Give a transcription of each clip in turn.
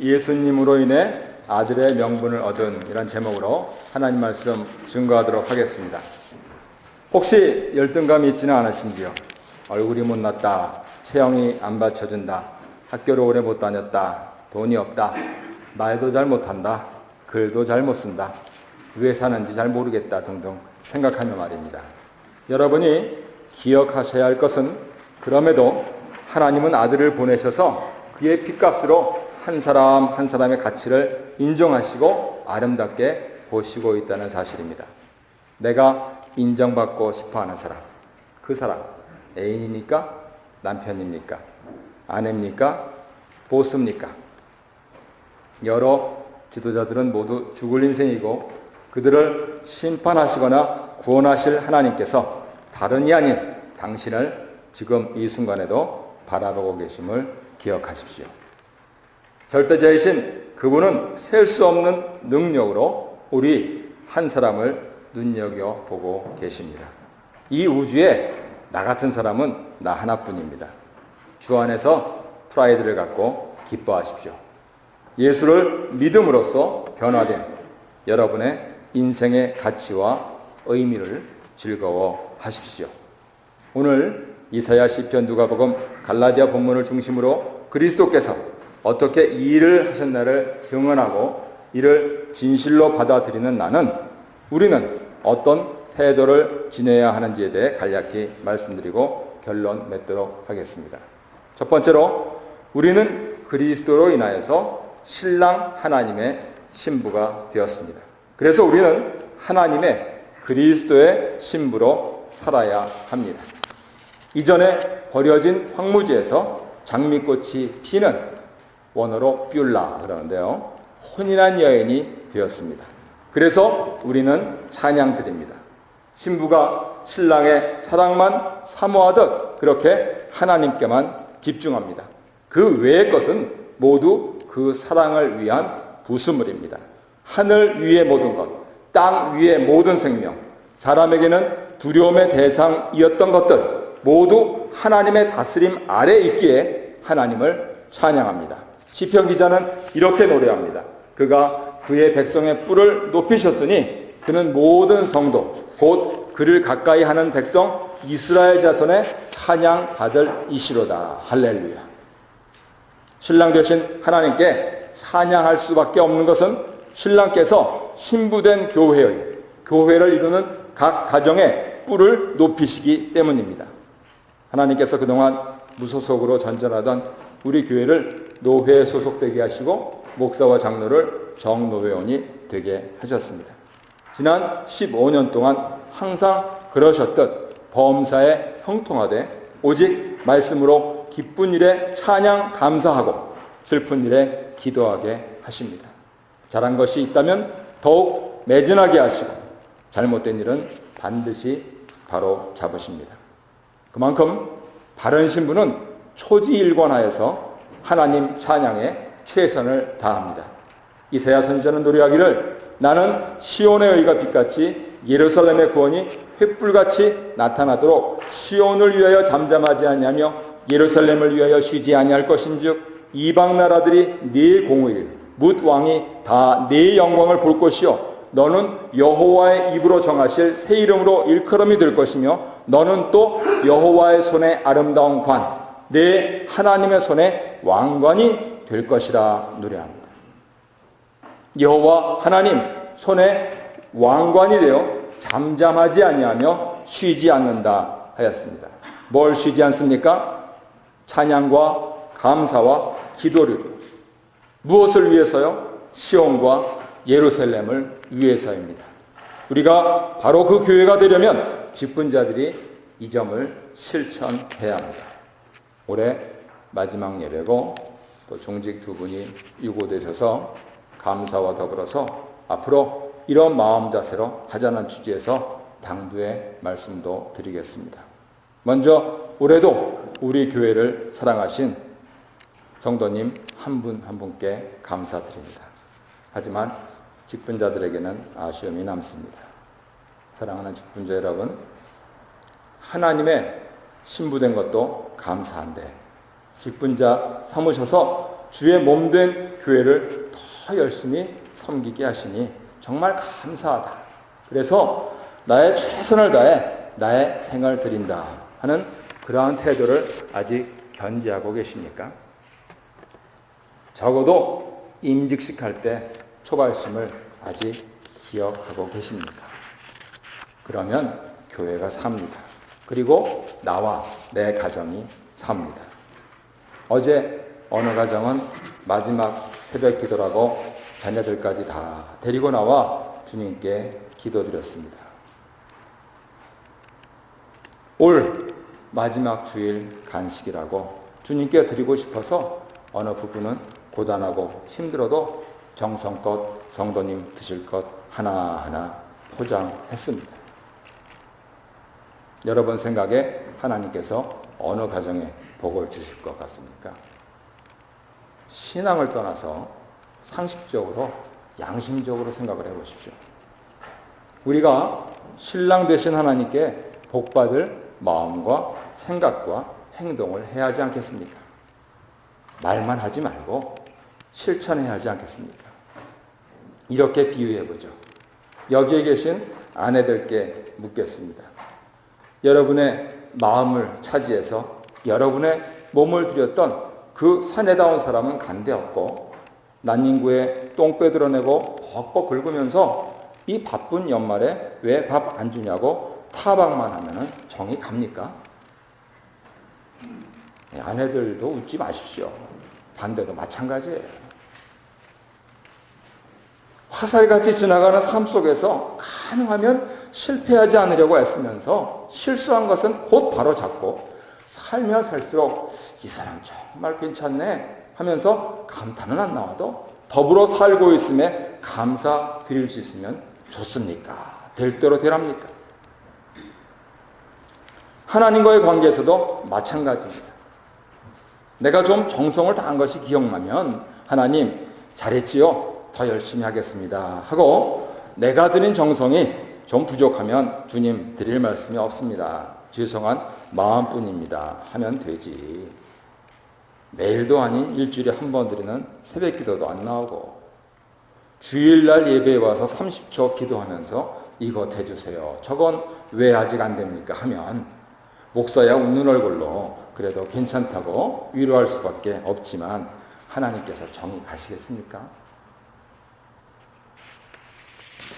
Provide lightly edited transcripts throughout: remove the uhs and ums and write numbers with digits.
예수님으로 인해 아들의 명분을 얻은 이런 제목으로 하나님 말씀 증거하도록 하겠습니다. 혹시 열등감이 있지는 않으신지요? 얼굴이 못났다, 체형이 안 받쳐준다, 학교를 오래 못 다녔다, 돈이 없다, 말도 잘 못한다, 글도 잘 못 쓴다, 왜 사는지 잘 모르겠다 등등 생각하며 말입니다. 여러분이 기억하셔야 할 것은 그럼에도 하나님은 아들을 보내셔서 그의 핏값으로 한 사람 한 사람의 가치를 인정하시고 아름답게 보시고 있다는 사실입니다. 내가 인정받고 싶어하는 사람, 그 사람 애인입니까? 남편입니까? 아내입니까? 보스입니까? 여러 지도자들은 모두 죽을 인생이고 그들을 심판하시거나 구원하실 하나님께서 다른이 아닌 당신을 지금 이 순간에도 바라보고 계심을 기억하십시오. 절대자이신 그분은 셀 수 없는 능력으로 우리 한 사람을 눈여겨보고 계십니다. 이 우주에 나 같은 사람은 나 하나뿐입니다. 주 안에서 프라이드를 갖고 기뻐하십시오. 예수를 믿음으로써 변화된 여러분의 인생의 가치와 의미를 즐거워하십시오. 오늘 이사야, 시편, 누가복음, 갈라디아 본문을 중심으로 그리스도께서 어떻게 이 일을 하셨나를 증언하고 이를 진실로 받아들이는 나는 우리는 어떤 태도를 지내야 하는지에 대해 간략히 말씀드리고 결론 맺도록 하겠습니다. 첫 번째로 우리는 그리스도로 인하여서 신랑 하나님의 신부가 되었습니다. 그래서 우리는 하나님의 그리스도의 신부로 살아야 합니다. 이전에 버려진 황무지에서 장미꽃이 피는 원어로 뷸라 그러는데요. 혼인한 여인이 되었습니다. 그래서 우리는 찬양 드립니다. 신부가 신랑의 사랑만 사모하듯 그렇게 하나님께만 집중합니다. 그 외의 것은 모두 그 사랑을 위한 부수물입니다. 하늘 위의 모든 것, 땅 위의 모든 생명, 사람에게는 두려움의 대상이었던 것들 모두 하나님의 다스림 아래 있기에 하나님을 찬양합니다. 시편 기자는 이렇게 노래합니다. 그가 그의 백성의 뿔을 높이셨으니 그는 모든 성도 곧 그를 가까이 하는 백성 이스라엘 자손의 찬양 받을 이시로다. 할렐루야. 신랑 되신 하나님께 찬양할 수밖에 없는 것은 신랑께서 신부된 교회를 이루는 각 가정의 뿔을 높이시기 때문입니다. 하나님께서 그동안 무소속으로 전전하던 우리 교회를 노회에 소속되게 하시고 목사와 장로를 정노회원이 되게 하셨습니다. 지난 15년 동안 항상 그러셨듯 범사에 형통하되 오직 말씀으로 기쁜 일에 찬양 감사하고 슬픈 일에 기도하게 하십니다. 잘한 것이 있다면 더욱 매진하게 하시고 잘못된 일은 반드시 바로 잡으십니다. 그만큼 바른 신부는 초지일관하여서 하나님 찬양에 최선을 다합니다. 이사야 선지자는 노래하기를 나는 시온의 의가 빛같이 예루살렘의 구원이 횃불같이 나타나도록 시온을 위하여 잠잠하지 아니하며 예루살렘을 위하여 쉬지 아니할 것인즉 이방 나라들이 네 공의를 뭇 왕이 다 네 영광을 볼 것이요 너는 여호와의 입으로 정하실 새 이름으로 일컬음이 될 것이며 너는 또 여호와의 손에 아름다운 관 내 하나님의 손에 왕관이 될 것이라 노래합니다. 여호와 하나님 손에 왕관이 되어 잠잠하지 아니하며 쉬지 않는다 하였습니다. 뭘 쉬지 않습니까? 찬양과 감사와 기도를. 무엇을 위해서요? 시온과 예루살렘을 위해서입니다. 우리가 바로 그 교회가 되려면 직분자들이 이 점을 실천해야 합니다. 올해 마지막 예배고 또 중직 두 분이 유고되셔서 감사와 더불어서 앞으로 이런 마음 자세로 하자는 주제에서 당부의 말씀도 드리겠습니다. 먼저 올해도 우리 교회를 사랑하신 성도님 한 분 한 분께 감사드립니다. 하지만 직분자들에게는 아쉬움이 남습니다. 사랑하는 직분자 여러분, 하나님의 신부된 것도 감사한데 직분자 삼으셔서 주의 몸된 교회를 더 열심히 섬기게 하시니 정말 감사하다. 그래서 나의 최선을 다해 나의 생을 드린다 하는 그러한 태도를 아직 견지하고 계십니까? 적어도 임직식할 때 초발심을 아직 기억하고 계십니까? 그러면 교회가 삽니다. 그리고 나와 내 가정이 삽니다. 어제 어느 가정은 마지막 새벽 기도라고 자녀들까지 다 데리고 나와 주님께 기도드렸습니다. 올 마지막 주일 간식이라고 주님께 드리고 싶어서 어느 부부는 고단하고 힘들어도 정성껏 성도님 드실 것 하나하나 포장했습니다. 여러분 생각에 하나님께서 어느 가정에 복을 주실 것 같습니까? 신앙을 떠나서 상식적으로 양심적으로 생각을 해보십시오. 우리가 신랑 되신 하나님께 복받을 마음과 생각과 행동을 해야 하지 않겠습니까? 말만 하지 말고 실천해야 하지 않겠습니까? 이렇게 비유해보죠. 여기에 계신 아내들께 묻겠습니다. 여러분의 마음을 차지해서 여러분의 몸을 들였던 그 사내다운 사람은 간대없고 난닝구에 똥 빼드러내고 벅벅 긁으면서 이 바쁜 연말에 왜 밥 안 주냐고 타박만 하면 정이 갑니까? 아내들도 웃지 마십시오. 반대도 마찬가지예요. 화살같이 지나가는 삶 속에서 가능하면 실패하지 않으려고 애쓰면서 실수한 것은 곧 바로 잡고 살면 살수록 이 사람 정말 괜찮네 하면서 감탄은 안 나와도 더불어 살고 있음에 감사 드릴 수 있으면 좋습니까? 될 대로 되랍니까? 하나님과의 관계에서도 마찬가지입니다. 내가 좀 정성을 다한 것이 기억나면 하나님 잘했지요? 더 열심히 하겠습니다 하고 내가 드린 정성이 좀 부족하면 주님 드릴 말씀이 없습니다. 죄송한 마음뿐입니다 하면 되지. 매일도 아닌 일주일에 한 번 드리는 새벽 기도도 안 나오고 주일날 예배에 와서 30초 기도하면서 이것 해주세요. 저건 왜 아직 안 됩니까? 하면 목사야 웃는 얼굴로 그래도 괜찮다고 위로할 수밖에 없지만 하나님께서 정이 가시겠습니까?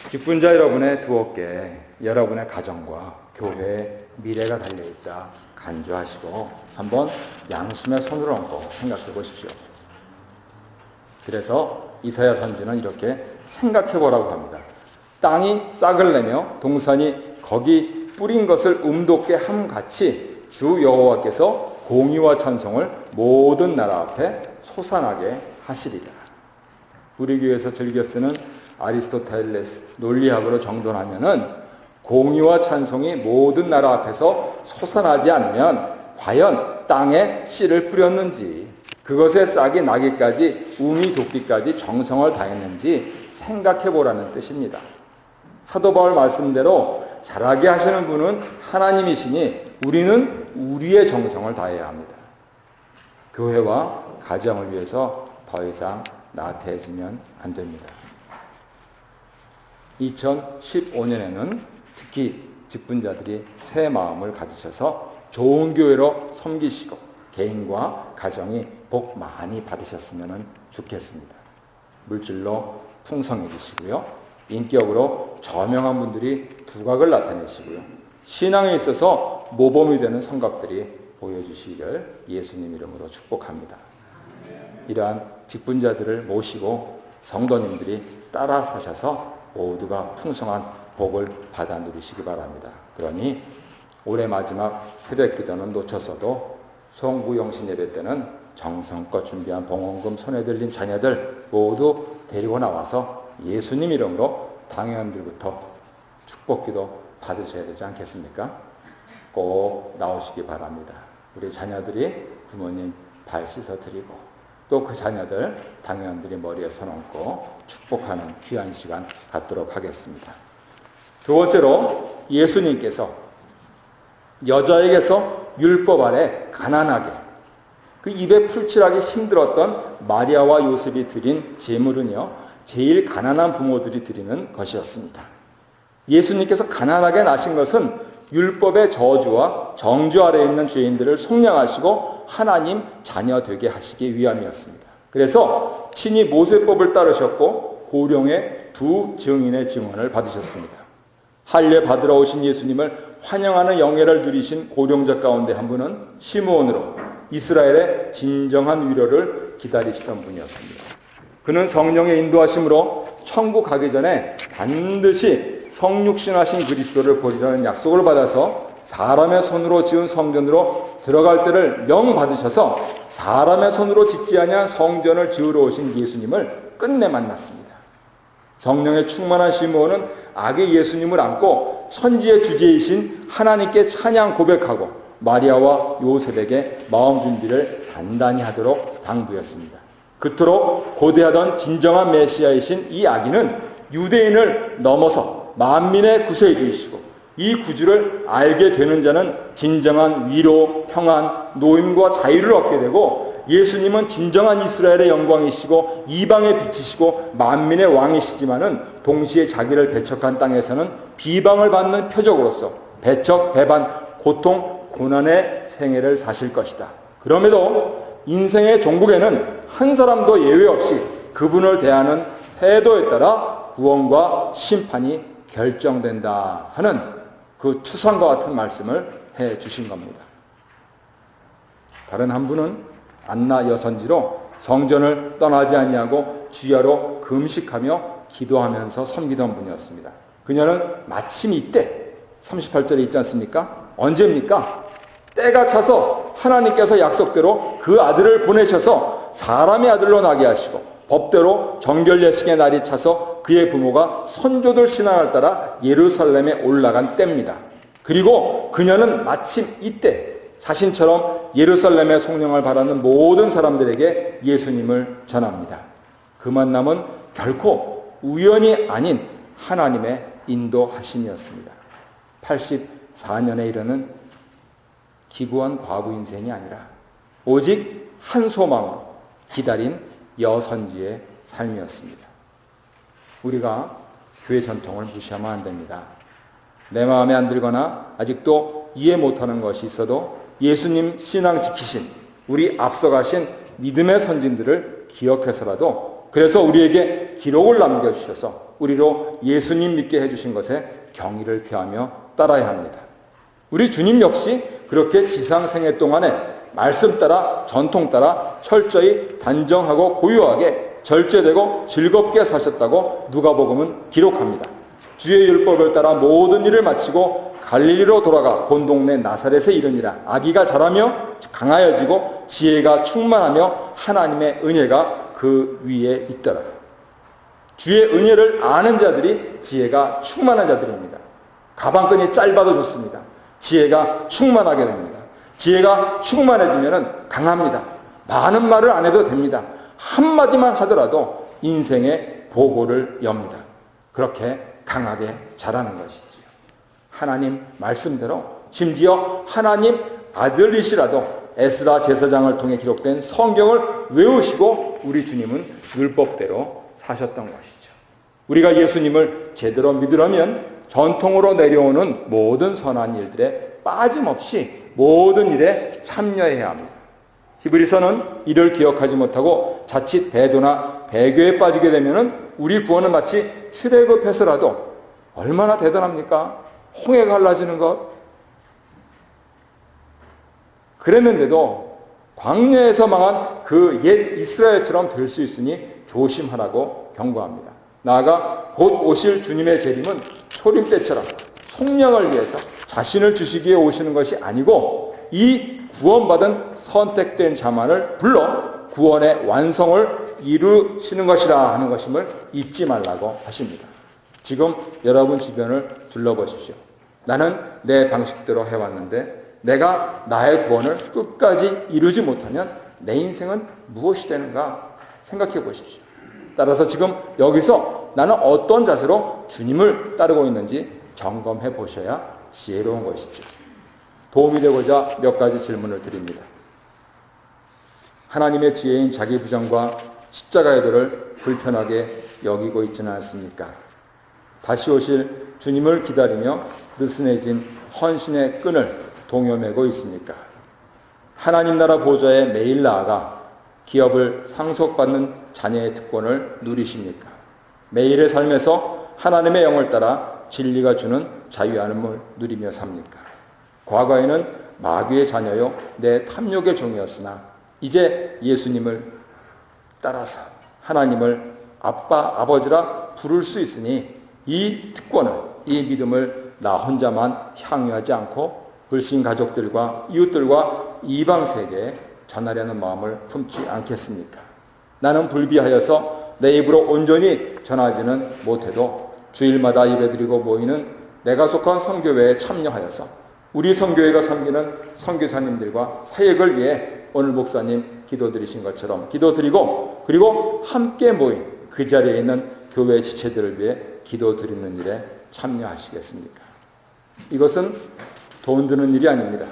직분자 여러분의 두 어깨에 여러분의 가정과 교회의 미래가 달려있다 간주하시고 한번 양심의 손을 얹고 생각해 보십시오. 그래서 이사야 선지는 이렇게 생각해 보라고 합니다. 땅이 싹을 내며 동산이 거기 뿌린 것을 음돋게 함같이 주 여호와께서 공의와 찬송을 모든 나라 앞에 솟아나게 하시리라. 우리 교회에서 즐겨 쓰는 아리스토텔레스 논리학으로 정돈하면은 공의와 찬송이 모든 나라 앞에서 솟아나지 않으면 과연 땅에 씨를 뿌렸는지 그것의 싹이 나기까지 우미 돋기까지 정성을 다했는지 생각해 보라는 뜻입니다. 사도 바울 말씀대로 잘하게 하시는 분은 하나님이시니 우리는 우리의 정성을 다해야 합니다. 교회와 가정을 위해서 더 이상 나태해지면 안 됩니다. 2015년에는 특히 직분자들이 새 마음을 가지셔서 좋은 교회로 섬기시고 개인과 가정이 복 많이 받으셨으면 좋겠습니다. 물질로 풍성해지시고요. 인격으로 저명한 분들이 두각을 나타내시고요. 신앙에 있어서 모범이 되는 성각들이 보여주시기를 예수님 이름으로 축복합니다. 이러한 직분자들을 모시고 성도님들이 따라 사셔서 모두가 풍성한 복을 받아 누리시기 바랍니다. 그러니 올해 마지막 새벽 기도는 놓쳤어도 송구영신 예배 때는 정성껏 준비한 봉헌금 손에 들린 자녀들 모두 데리고 나와서 예수님 이름으로 당회원들부터 축복기도 받으셔야 되지 않겠습니까? 꼭 나오시기 바랍니다. 우리 자녀들이 부모님 발 씻어드리고 또 그 자녀들 당회원들이 머리에 손 얹고 축복하는 귀한 시간 갖도록 하겠습니다. 두 번째로 예수님께서 여자에게서 율법 아래 가난하게 그 입에 풀칠하기 힘들었던 마리아와 요셉이 드린 제물은요, 제일 가난한 부모들이 드리는 것이었습니다. 예수님께서 가난하게 나신 것은 율법의 저주와 정죄 아래에 있는 죄인들을 속량하시고 하나님 자녀 되게 하시기 위함이었습니다. 그래서 친히 모세법을 따르셨고 고령의 두 증인의 증언을 받으셨습니다. 할례 받으러 오신 예수님을 환영하는 영예를 누리신 고령자 가운데 한 분은 시므온으로 이스라엘의 진정한 위로를 기다리시던 분이었습니다. 그는 성령의 인도하심으로 천국 가기 전에 반드시 성육신하신 그리스도를 보리라는 약속을 받아서 사람의 손으로 지은 성전으로 들어갈 때를 명 받으셔서 사람의 손으로 짓지 아니한 성전을 지으러 오신 예수님을 끝내 만났습니다. 성령의 충만한 시므온은 아기 예수님을 안고 천지의 주제이신 하나님께 찬양 고백하고 마리아와 요셉에게 마음 준비를 단단히 하도록 당부했습니다. 그토록 고대하던 진정한 메시아이신 이 아기는 유대인을 넘어서 만민의 구세주이시고 이 구주를 알게 되는 자는 진정한 위로, 평안, 노임과 자유를 얻게 되고 예수님은 진정한 이스라엘의 영광이시고 이방의 빛이시고 만민의 왕이시지만은 동시에 자기를 배척한 땅에서는 비방을 받는 표적으로서 배척, 배반, 고통, 고난의 생애를 사실 것이다. 그럼에도 인생의 종국에는 한 사람도 예외 없이 그분을 대하는 태도에 따라 구원과 심판이 결정된다 하는 그 추상과 같은 말씀을 해 주신 겁니다. 다른 한 분은 안나 여선지로 성전을 떠나지 아니하고 주야로 금식하며 기도하면서 섬기던 분이었습니다. 그녀는 마침 이때 38절에 있지 않습니까? 언제입니까? 때가 차서 하나님께서 약속대로 그 아들을 보내셔서 사람의 아들로 나게 하시고 법대로 정결 예식의 날이 차서 그의 부모가 선조들 신앙을 따라 예루살렘에 올라간 때입니다. 그리고 그녀는 마침 이때 자신처럼 예루살렘의 성령을 바라는 모든 사람들에게 예수님을 전합니다. 그 만남은 결코 우연이 아닌 하나님의 인도하심이었습니다. 84년에 이르는 기구한 과부 인생이 아니라 오직 한 소망으로 기다린 여선지의 삶이었습니다. 우리가 교회 전통을 무시하면 안 됩니다. 내 마음에 안 들거나 아직도 이해 못하는 것이 있어도 예수님 신앙 지키신 우리 앞서가신 믿음의 선진들을 기억해서라도 그래서 우리에게 기록을 남겨주셔서 우리로 예수님 믿게 해주신 것에 경의를 표하며 따라야 합니다. 우리 주님 역시 그렇게 지상생애 동안에 말씀 따라 전통 따라 철저히 단정하고 고요하게 절제되고 즐겁게 사셨다고 누가복음은 기록합니다. 주의 율법을 따라 모든 일을 마치고 갈릴리로 돌아가 본 동네 나사렛에 이르니라. 아기가 자라며 강하여지고 지혜가 충만하며 하나님의 은혜가 그 위에 있더라. 주의 은혜를 아는 자들이 지혜가 충만한 자들입니다. 가방끈이 짧아도 좋습니다. 지혜가 충만하게 됩니다. 지혜가 충만해지면 강합니다. 많은 말을 안 해도 됩니다. 한마디만 하더라도 인생의 보고를 엽니다. 그렇게 강하게 자라는 것이지요. 하나님 말씀대로 심지어 하나님 아들이시라도 에스라 제사장을 통해 기록된 성경을 외우시고 우리 주님은 율법대로 사셨던 것이죠. 우리가 예수님을 제대로 믿으려면 전통으로 내려오는 모든 선한 일들에 빠짐없이 모든 일에 참여해야 합니다. 히브리서는 이를 기억하지 못하고 자칫 배도나 배교에 빠지게 되면 우리 구원은 마치 출애굽해서라도 얼마나 대단합니까? 홍해 갈라지는 것. 그랬는데도 광야에서 망한 그 옛 이스라엘처럼 될 수 있으니 조심하라고 경고합니다. 나아가 곧 오실 주님의 재림은 초림때처럼 속량을 위해서 자신을 주시기에 오시는 것이 아니고 이 구원받은 선택된 자만을 불러 구원의 완성을 이루시는 것이라 하는 것임을 잊지 말라고 하십니다. 지금 여러분 주변을 둘러보십시오. 나는 내 방식대로 해왔는데 내가 나의 구원을 끝까지 이루지 못하면 내 인생은 무엇이 되는가 생각해 보십시오. 따라서 지금 여기서 나는 어떤 자세로 주님을 따르고 있는지 점검해 보셔야 지혜로운 것이죠. 도움이 되고자 몇 가지 질문을 드립니다. 하나님의 지혜인 자기 부정과 십자가의 도를 불편하게 여기고 있지는 않습니까? 다시 오실 주님을 기다리며 느슨해진 헌신의 끈을 동여매고 있습니까? 하나님 나라 보좌에 매일 나아가 기업을 상속받는 자녀의 특권을 누리십니까? 매일의 삶에서 하나님의 영을 따라 진리가 주는 자유함을 누리며 삽니까? 과거에는 마귀의 자녀요 내 탐욕의 종이었으나 이제 예수님을 따라서 하나님을 아빠, 아버지라 부를 수 있으니 이 특권을, 이 믿음을 나 혼자만 향유하지 않고 불신 가족들과 이웃들과 이방 세계에 전하려는 마음을 품지 않겠습니까? 나는 불비하여서 내 입으로 온전히 전하지는 못해도 주일마다 예배드리고 모이는 내가 속한 선교회에 참여하여서 우리 선교회가 섬기는 선교사님들과 사역을 위해 오늘 목사님 기도드리신 것처럼 기도드리고 그리고 함께 모인 그 자리에 있는 교회 지체들을 위해 기도드리는 일에 참여하시겠습니까? 이것은 돈 드는 일이 아닙니다.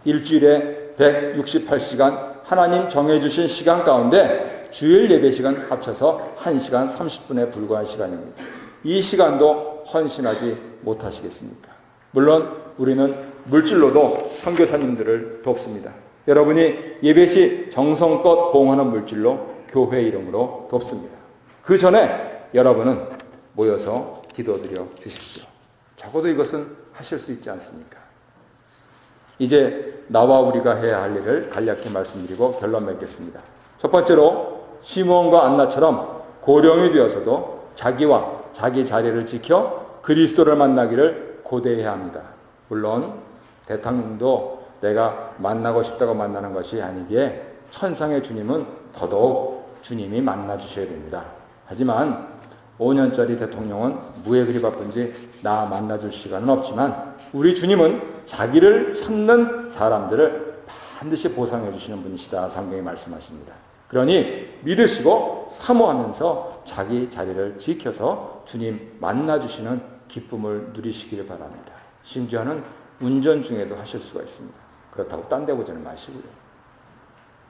일주일에 168시간 하나님 정해주신 시간 가운데 주일 예배 시간 합쳐서 1시간 30분에 불과한 시간입니다. 이 시간도 헌신하지 못하시겠습니까? 물론 우리는 물질로도 선교사님들을 돕습니다. 여러분이 예배 시 정성껏 봉하는 물질로 교회 이름으로 돕습니다. 그 전에 여러분은 모여서 기도드려 주십시오. 적어도 이것은 하실 수 있지 않습니까? 이제 나와 우리가 해야 할 일을 간략히 말씀드리고 결론 맺겠습니다. 첫 번째로 시므온과 안나처럼 고령이 되어서도 자기와 자기 자리를 지켜 그리스도를 만나기를 고대해야 합니다. 물론 대통령도 내가 만나고 싶다고 만나는 것이 아니기에 천상의 주님은 더더욱 주님이 만나주셔야 됩니다. 하지만 5년짜리 대통령은 뭐에 그리 바쁜지 나 만나줄 시간은 없지만 우리 주님은 자기를 찾는 사람들을 반드시 보상해 주시는 분이시다 성경이 말씀하십니다. 그러니 믿으시고 사모하면서 자기 자리를 지켜서 주님 만나주시는 기쁨을 누리시기를 바랍니다. 심지어는 운전 중에도 하실 수가 있습니다. 그렇다고 딴 데 보지는 마시고요.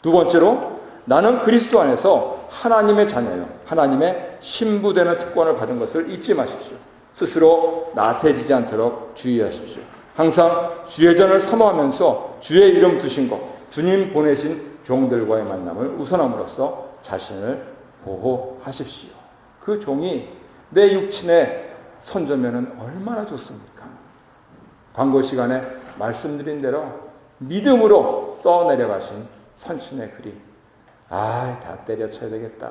두 번째로 나는 그리스도 안에서 하나님의 자녀요. 하나님의 신부되는 특권을 받은 것을 잊지 마십시오. 스스로 나태해지지 않도록 주의하십시오. 항상 주의 전을 사모하면서 주의 이름 두신 것, 주님 보내신 종들과의 만남을 우선함으로써 자신을 보호하십시오. 그 종이 내 육친의 손자면은 얼마나 좋습니까? 광고 시간에 말씀드린 대로 믿음으로 써내려가신 선신의 글이 다 때려쳐야 되겠다.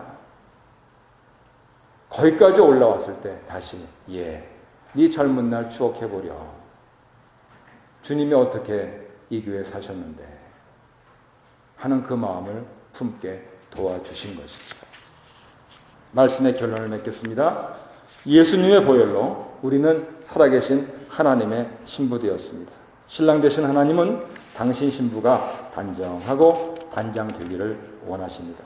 거기까지 올라왔을 때 다시 네 젊은 날 추억해보려. 주님이 어떻게 이 교회에 사셨는데 하는 그 마음을 품게 도와주신 것이죠. 말씀의 결론을 맺겠습니다. 예수님의 보혈로 우리는 살아계신 하나님의 신부되었습니다. 신랑 되신 하나님은 당신 신부가 단정하고 단장되기를 원하십니다.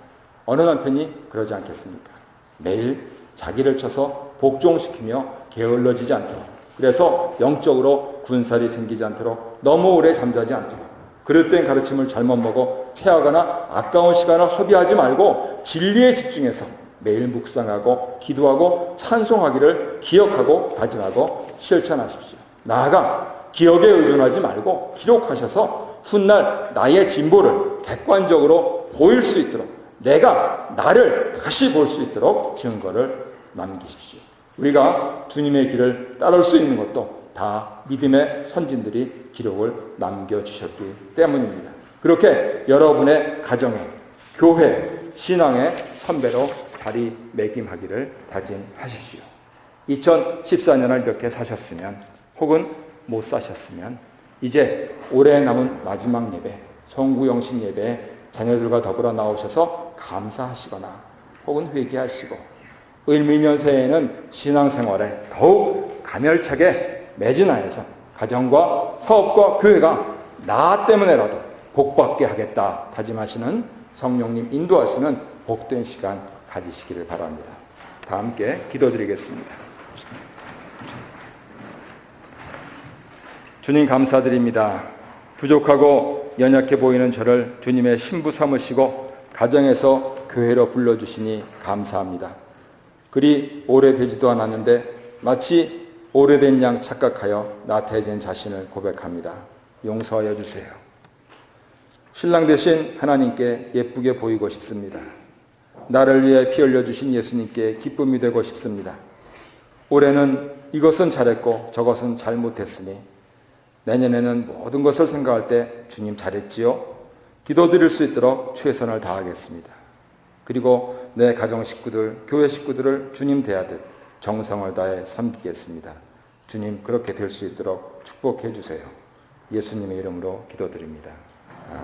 어느 남편이 그러지 않겠습니까? 매일 자기를 쳐서 복종시키며 게을러지지 않도록, 그래서 영적으로 군살이 생기지 않도록, 너무 오래 잠자지 않도록, 그릇된 가르침을 잘못 먹어 체하거나 아까운 시간을 허비하지 말고 진리에 집중해서 매일 묵상하고 기도하고 찬송하기를 기억하고 다짐하고 실천하십시오. 나아가 기억에 의존하지 말고 기록하셔서 훗날 나의 진보를 객관적으로 보일 수 있도록, 내가 나를 다시 볼 수 있도록 증거를 남기십시오. 우리가 주님의 길을 따를 수 있는 것도 다 믿음의 선진들이 기록을 남겨주셨기 때문입니다. 그렇게 여러분의 가정에, 교회, 신앙의 선배로 자리매김하기를 다짐하십시오. 2014년을 이렇게 사셨으면, 혹은 못 사셨으면 이제 올해 남은 마지막 예배, 성구영신 예배에 자녀들과 더불어 나오셔서 감사하시거나 혹은 회개하시고, 을미년 새해에는 신앙생활에 더욱 가멸차게 매진하여서 가정과 사업과 교회가 나 때문에라도 복받게 하겠다 다짐하시는 성령님 인도하시는 복된 시간 가지시기를 바랍니다. 다 함께 기도드리겠습니다. 주님 감사드립니다. 부족하고 연약해 보이는 저를 주님의 신부 삼으시고 가정에서 교회로 불러주시니 감사합니다. 그리 오래되지도 않았는데 마치 오래된 양 착각하여 나태해진 자신을 고백합니다. 용서하여 주세요. 신랑 되신 하나님께 예쁘게 보이고 싶습니다. 나를 위해 피 흘려주신 예수님께 기쁨이 되고 싶습니다. 올해는 이것은 잘했고 저것은 잘못했으니 내년에는 모든 것을 생각할 때 주님 잘했지요? 기도드릴 수 있도록 최선을 다하겠습니다. 그리고 내 가정 식구들, 교회 식구들을 주님 대하듯 정성을 다해 섬기겠습니다. 주님 그렇게 될 수 있도록 축복해 주세요. 예수님의 이름으로 기도드립니다. 아멘.